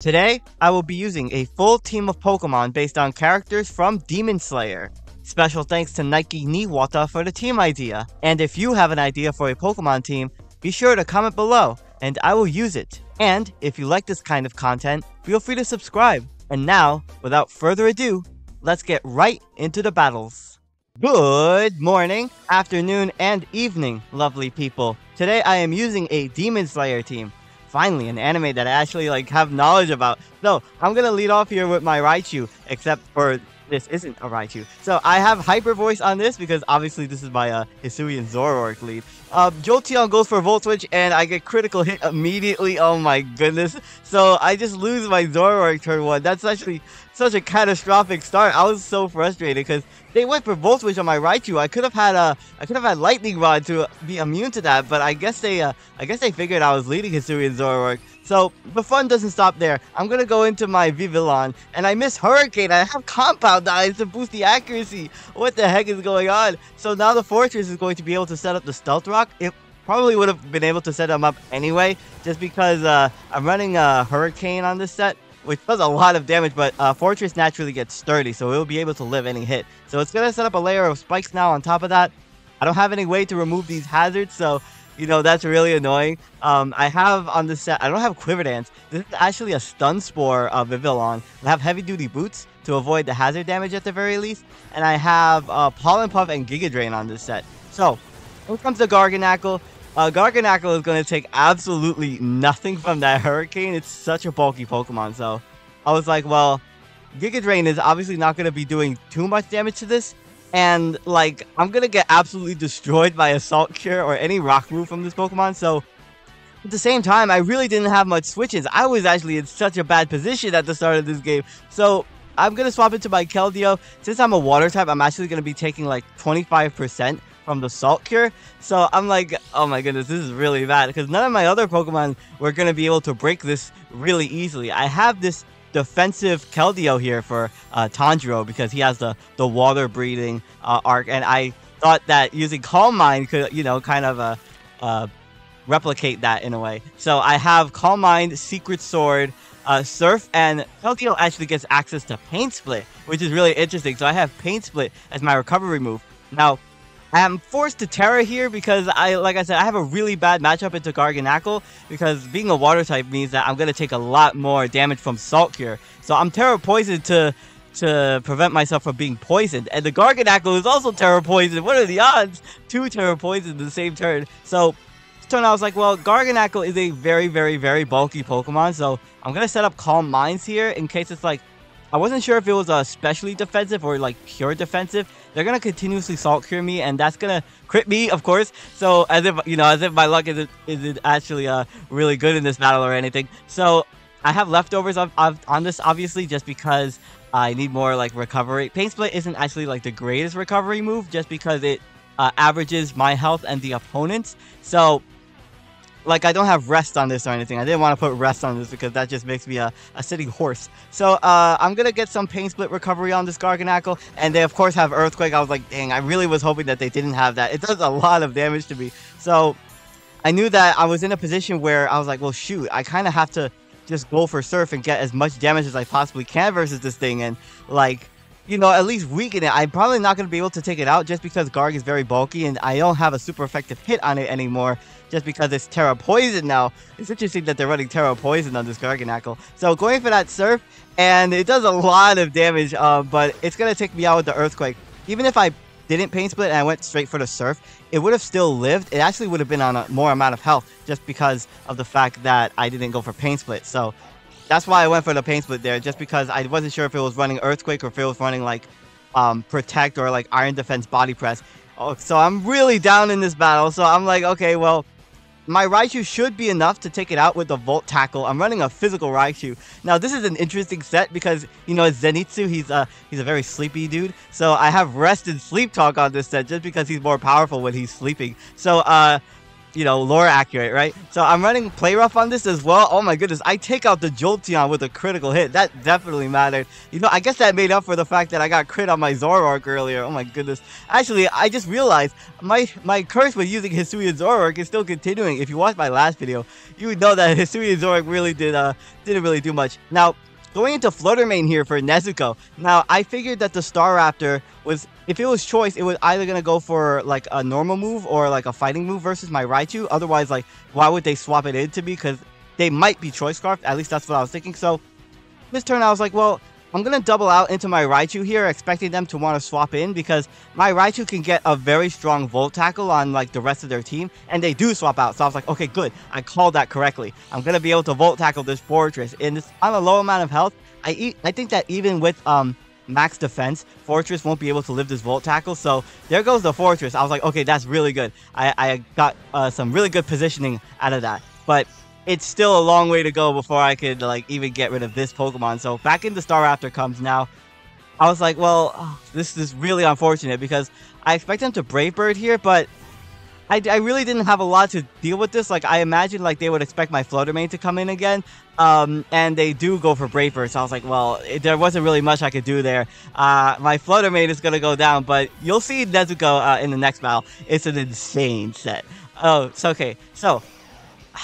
Today, I will be using a full team of Pokemon based on characters from Demon Slayer. Special thanks to Nike Niwata for the team idea. And if you have an idea for a Pokemon team, be sure to comment below, and I will use it. And if you like this kind of content, feel free to subscribe. And now, without further ado, let's get right into the battles. Good morning, afternoon, and evening, lovely people. Today I am using a Demon Slayer team. Finally, an anime that I actually have knowledge about. So I'm gonna lead off here with my Raichu, except for this isn't a Raichu. So I have Hyper Voice on this because obviously this is my Hisuian Zoroark lead. Jolteon goes for Volt Switch and I get critical hit immediately. Oh my goodness. So I just lose my Zoroark turn 1. That's actually such a catastrophic start. I was so frustrated because they went for Volt Switch on my Raichu. I could have had Lightning Rod to be immune to that, but I guess they figured I was leading Hisuian Zoroark. So the fun doesn't stop there. I'm gonna go into my Vivillon, and I miss Hurricane. I have Compound Eyes to boost the accuracy. What the heck is going on? So now the Fortress is going to be able to set up the Stealth Rock. It probably would have been able to set them up anyway, just because I'm running a Hurricane on this set, which does a lot of damage, but Fortress naturally gets sturdy, so it will be able to live any hit. So it's gonna set up a layer of spikes now on top of that. I don't have any way to remove these hazards, so that's really annoying. I have on this set, I don't have Quiver Dance. This is actually a Stun Spore Vivillon. I have Heavy Duty Boots to avoid the hazard damage at the very least. And I have Pollen Puff and Giga Drain on this set. So, when it comes to Garganacl, Garganacl is going to take absolutely nothing from that Hurricane. It's such a bulky Pokemon. So, I was like, well, Giga Drain is obviously not going to be doing too much damage to this. And, I'm gonna get absolutely destroyed by Assault Cure or any rock move from this Pokemon, so at the same time, I really didn't have much switches. I was actually in such a bad position at the start of this game, so I'm gonna swap into my Keldeo. Since I'm a Water type, I'm actually gonna be taking 25% from the Salt Cure, so I'm like, oh my goodness, this is really bad, because none of my other Pokemon were gonna be able to break this really easily. I have this defensive Keldeo here for Tanjiro because he has the water breathing arc, and I thought that using Calm Mind could replicate that in a way. So I have Calm Mind, Secret Sword, Surf, and Keldeo actually gets access to Pain Split, which is really interesting. So I have Pain Split as my recovery move. Now I'm forced to Terra here because like I said, I have a really bad matchup into Garganacl because being a water type means that I'm going to take a lot more damage from Salt Cure. So I'm Terra Poisoned to prevent myself from being poisoned. And the Garganacl is also Terra Poisoned. What are the odds? 2 Terra Poisoned in the same turn. So this turn I was like, well, Garganacl is a very, very, very bulky Pokemon. So I'm going to set up Calm Minds here in case it's I wasn't sure if it was especially defensive or pure defensive. They're gonna continuously Salt Cure me, and that's gonna crit me, of course. So as if my luck isn't actually really good in this battle or anything. So I have leftovers on this, obviously, just because I need more recovery. Pain Split isn't actually the greatest recovery move, just because it averages my health and the opponent's. So I don't have rest on this or anything. I didn't want to put rest on this because that just makes me a sitting horse. So I'm going to get some Pain Split recovery on this Garganacl. And they, of course, have Earthquake. I was like, dang, I really was hoping that they didn't have that. It does a lot of damage to me. So I knew that I was in a position where I was like, well, shoot, I kind of have to just go for Surf and get as much damage as I possibly can versus this thing. And, at least weaken it. I'm probably not going to be able to take it out just because Garg is very bulky and I don't have a super effective hit on it anymore just because it's Terra Poison now. It's interesting that they're running Terra Poison on this Garganacl. So going for that Surf, and it does a lot of damage, but it's going to take me out with the Earthquake. Even if I didn't Pain Split and I went straight for the Surf, it would have still lived. It actually would have been on a more amount of health just because of the fact that I didn't go for Pain Split. So that's why I went for the Pain Split there, just because I wasn't sure if it was running Earthquake or if it was running Protect or Iron Defense Body Press. Oh, so I'm really down in this battle. So I'm like, okay, well, my Raichu should be enough to take it out with the Volt Tackle. I'm running a physical Raichu. Now, this is an interesting set because, it's Zenitsu. He's a very sleepy dude. So I have Rest and Sleep Talk on this set just because he's more powerful when he's sleeping. So, you know, lore accurate, right? So I'm running Play Rough on this as well. Oh my goodness, I take out the Jolteon with a critical hit. That definitely mattered. You know, I guess that made up for the fact that I got crit on my Zoroark earlier. Oh my goodness. Actually, I just realized my curse with using Hisuian Zoroark is still continuing. If you watched my last video, you would know that Hisuian Zoroark really didn't really do much. Now, going into Flutter Mane here for Nezuko. Now, I figured that the Staraptor was, if it was choice, it was either going to go for like a normal move or like a fighting move versus my Raichu. Otherwise, like, why would they swap it into me? Because they might be Choice Scarf. At least that's what I was thinking. So this turn, I was like, well, I'm going to double out into my Raichu here, expecting them to want to swap in because my Raichu can get a very strong Volt Tackle on like the rest of their team, and they do swap out. So I was like, okay, good. I called that correctly. I'm going to be able to Volt Tackle this Fortress. And this, on a low amount of health, I think that even with max defense, Fortress won't be able to live this Volt Tackle. So there goes the Fortress. I was like, okay, that's really good. I got some really good positioning out of that. But it's still a long way to go before I could like even get rid of this Pokemon. So back into Staraptor comes now. I was like, well, this is really unfortunate because I expect them to Brave Bird here, but I really didn't have a lot to deal with this. Like, I imagined like they would expect my Flutter Mane to come in again, and they do go for Brave Bird. So I was like, well, there wasn't really much I could do there. My Flutter Mane is gonna go down, but you'll see Nezuko in the next battle. It's an insane set. Oh, it's okay. So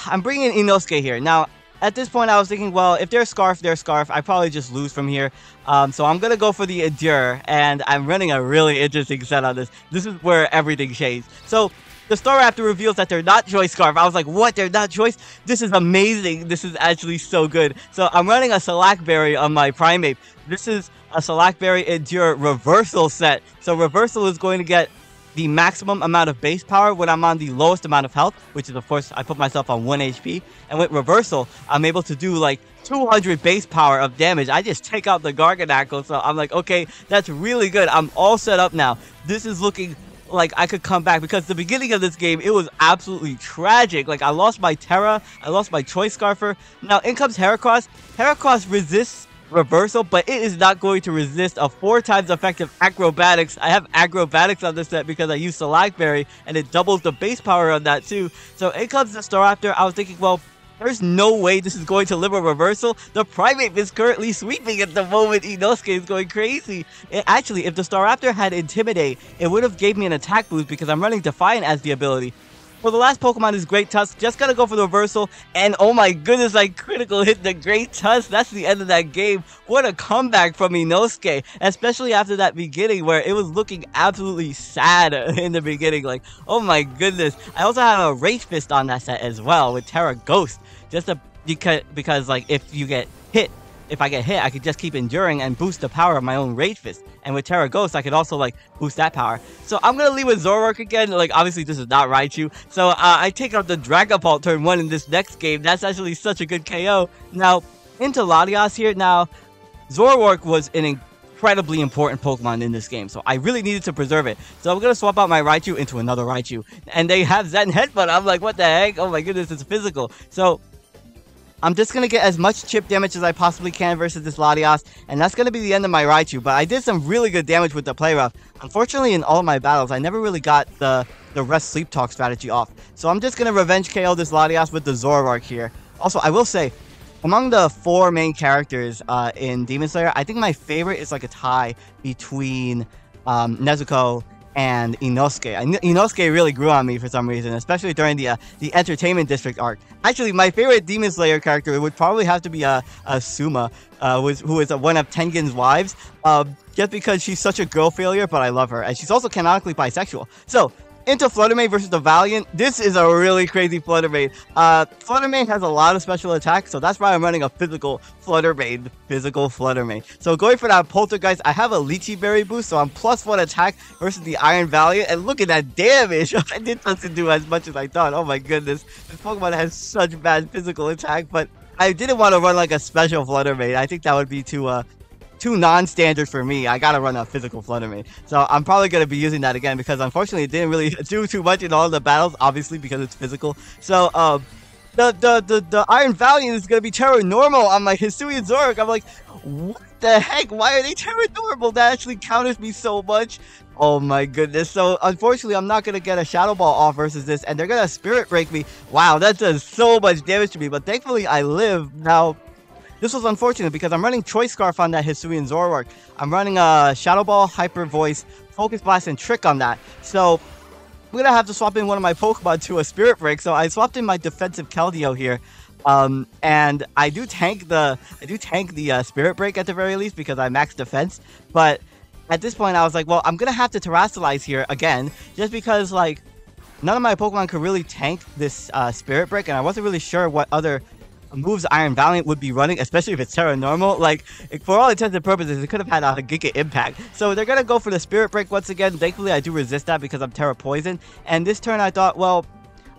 I'm bringing in Inosuke here. Now, at this point, I was thinking, well, if they're Scarf, they're Scarf. I probably just lose from here. So I'm going to go for the Endure, and I'm running a really interesting set on this. This is where everything changed. So the Staraptor reveals that they're not Choice Scarf. I was like, what? They're not Choice? This is amazing. This is actually so good. So I'm running a Salackberry on my Primeape. This is a Salackberry Endure Reversal set. So Reversal is going to get the maximum amount of base power when I'm on the lowest amount of health, which is, of course, I put myself on 1 HP. And with Reversal, I'm able to do like 200 base power of damage. I just take out the Garganacl, so I'm like, okay, that's really good. I'm all set up now. This is looking like I could come back because the beginning of this game, it was absolutely tragic. Like, I lost my Terra, I lost my Choice Scarfer. Now, in comes Heracross. Heracross resists Reversal, but it is not going to resist a 4 times effective Acrobatics. I have Acrobatics on this set because I use Salackberry, and it doubles the base power on that too. So in comes the Staraptor. I was thinking, well, there's no way this is going to live a Reversal. The Primeape is currently sweeping at the moment. Inosuke is going crazy. Actually, if the Staraptor had Intimidate, it would have gave me an attack boost because I'm running Defiant as the ability. For the last Pokemon is Great Tusk. Just gonna go for the Reversal, and oh my goodness, I critical hit the Great Tusk. That's the end of that game. What a comeback from Inosuke, especially after that beginning where it was looking absolutely sad in the beginning. Like, oh my goodness. I also had a Rage Fist on that set as well with Terra Ghost, just because like if I get hit, I could just keep enduring and boost the power of my own Rage Fist. And with Terra Ghost, I could also, like, boost that power. So I'm going to leave with Zoroark again. Like, obviously, this is not Raichu. So I take out the Dragapult turn 1 in this next game. That's actually such a good KO. Now, into Latias here. Now, Zoroark was an incredibly important Pokemon in this game. So I really needed to preserve it. So I'm going to swap out my Raichu into another Raichu. And they have Zen Headbutt. I'm like, what the heck? Oh my goodness, it's physical. So I'm just going to get as much chip damage as I possibly can versus this Latias, and that's going to be the end of my Raichu, but I did some really good damage with the Play Rough. Unfortunately, in all of my battles, I never really got the Rest Sleep Talk strategy off, so I'm just going to Revenge KO this Latias with the Zoroark here. Also, I will say, among the 4 main characters in Demon Slayer, I think my favorite is like a tie between Nezuko and Inosuke. Inosuke really grew on me for some reason, especially during the Entertainment District arc. Actually, my favorite Demon Slayer character would probably have to be Suma, who is one of Tengen's wives, just because she's such a girl failure, but I love her, and she's also canonically bisexual. So, into Flutter Mane versus the Valiant. This is a really crazy Flutter Mane. Flutter Mane has a lot of special attacks, so that's why I'm running a physical Flutter Mane. So going for that Poltergeist, I have a Lychee Berry boost, so I'm +1 attack versus the Iron Valiant, and look at that damage! It doesn't do as much as I thought. Oh my goodness, this Pokemon has such bad physical attack, but I didn't want to run like a special Flutter Mane. I think that would be too non-standard for me. I gotta run a physical Flutter Mane. So I'm probably gonna be using that again because unfortunately it didn't really do too much in all the battles, obviously because it's physical. So the Iron Valiant is gonna be Terra Normal on my Hisuian Zoroark. I'm like, what the heck? Why are they Terra Normal? That actually counters me so much. Oh my goodness. So unfortunately, I'm not going to get a Shadow Ball off versus this, and they're going to Spirit Break me. Wow, that does so much damage to me, but thankfully I live. Now, this was unfortunate because I'm running Choice Scarf on that Hisuian Zoroark. I'm running a Shadow Ball, Hyper Voice, Focus Blast, and Trick on that. So I'm going to have to swap in one of my Pokemon to a Spirit Break. So I swapped in my defensive Keldeo here. And I do tank the Spirit Break at the very least because I max defense. But at this point, I was like, well, I'm gonna have to Terrasilize here again, just because like none of my Pokemon could really tank this Spirit Break, and I wasn't really sure what other moves Iron Valiant would be running, especially if it's Terra Normal. Like, for all intents and purposes, it could have had a Giga Impact. So they're gonna go for the Spirit Break once again. Thankfully, I do resist that because I'm Terra Poison. And this turn, I thought, well,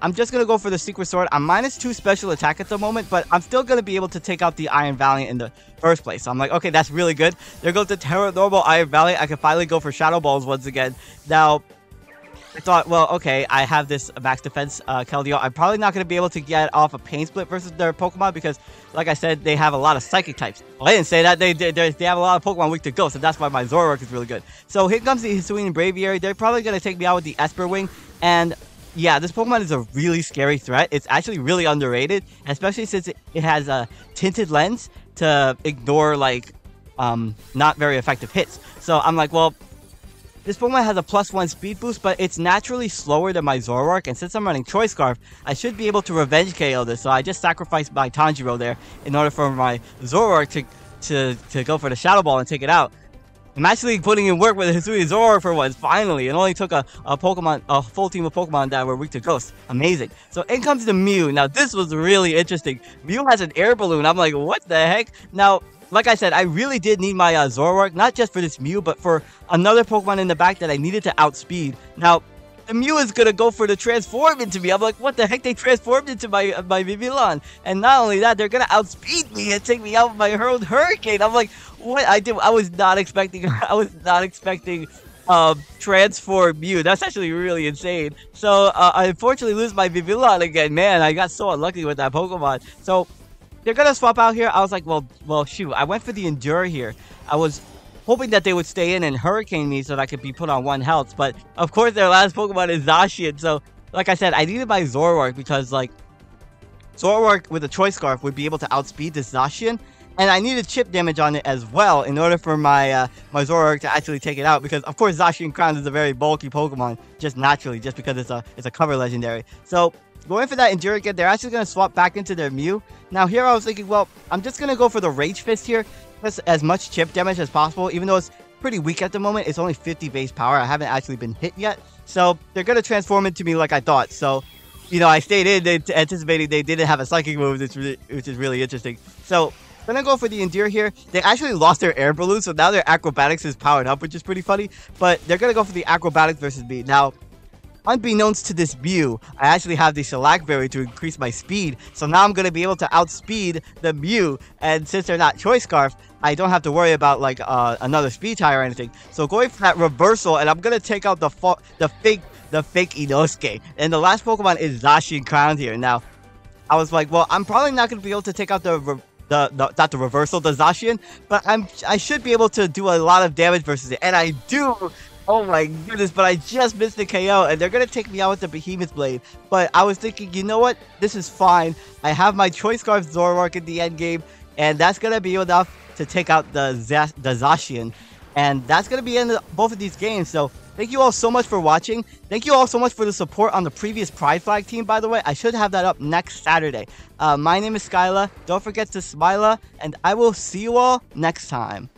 I'm just going to go for the Secret Sword. I'm -2 special attack at the moment, but I'm still going to be able to take out the Iron Valiant in the first place. So I'm like, okay, that's really good. There goes the Terra Normal Iron Valiant. I can finally go for Shadow Balls once again. Now, I thought, well, okay, I have this max defense Keldeo. I'm probably not going to be able to get off a Pain Split versus their Pokemon because, like I said, they have a lot of Psychic types. Well, I didn't say that. They have a lot of Pokemon weak to Ghost, and that's why my Zoroark is really good. So here comes the Hisuian Braviary. They're probably going to take me out with the Esper Wing, and yeah, this Pokemon is a really scary threat. It's actually really underrated, especially since it has a tinted lens to ignore, like, not very effective hits. So I'm like, well, this Pokemon has a +1 speed boost, but it's naturally slower than my Zoroark, and since I'm running Choice Scarf, I should be able to revenge KO this. So I just sacrificed my Tanjiro there in order for my Zoroark to go for the Shadow Ball and take it out. I'm actually putting in work with the Hisuian Zoroark for once, finally. It only took a full team of Pokemon that were weak to Ghost. Amazing. So in comes the Mew. Now, this was really interesting. Mew has an air balloon. I'm like, what the heck? Now, like I said, I really did need my Zoroark, not just for this Mew, but for another Pokemon in the back that I needed to outspeed. Now, the Mew is gonna go for the transform into me. I'm like, what the heck? They transformed into my Vivillon, and not only that, they're gonna outspeed me and take me out with my hurled Hurricane. I'm like, what? I was not expecting. I was not expecting. Transform Mew. That's actually really insane. So I unfortunately lose my Vivillon again. Man, I got so unlucky with that Pokemon. So they're gonna swap out here. I was like, well, shoot. I went for the Endure here. I was hoping that they would stay in and Hurricane me so that I could be put on 1 health. But, of course, their last Pokemon is Zacian. So, like I said, I needed my Zoroark because, like, Zoroark with a Choice Scarf would be able to outspeed this Zacian. And I needed chip damage on it as well in order for my my Zoroark to actually take it out. Because, of course, Zacian Crown is a very bulky Pokemon just naturally, just because it's a cover legendary. So, going for that Endure again, they're actually going to swap back into their Mew. Now, here I was thinking, well, I'm just going to go for the Rage Fist here. As much chip damage as possible, even though it's pretty weak at the moment. It's only 50 base power. I haven't actually been hit yet, so they're gonna transform into me like I thought. So, you know, I stayed in anticipating they didn't have a psychic move, which is really interesting. So I'm gonna go for the Endure here. They actually lost their air balloon, so now their acrobatics is powered up, which is pretty funny. But they're gonna go for the acrobatics versus me now. Unbeknownst to this Mew, I actually have the Shellac Berry to increase my speed, so now I'm going to be able to outspeed the Mew, and since they're not Choice Scarf, I don't have to worry about, like, another speed tie or anything. So going for that reversal, and I'm going to take out the fake Inosuke, and the last Pokemon is Zacian Crown here. Now, I was like, well, I'm probably not going to be able to take out not the reversal, the Zacian, but I should be able to do a lot of damage versus it, and I do. Oh my goodness, but I just missed the KO, and they're going to take me out with the Behemoth Blade. But I was thinking, you know what? This is fine. I have my Choice Scarf Zoroark in the end game, and that's going to be enough to take out the Zacian. And that's going to be in both of these games. So thank you all so much for watching. Thank you all so much for the support on the previous Pride Flag team, by the way. I should have that up next Saturday. My name is Skyla. Don't forget to smila, and I will see you all next time.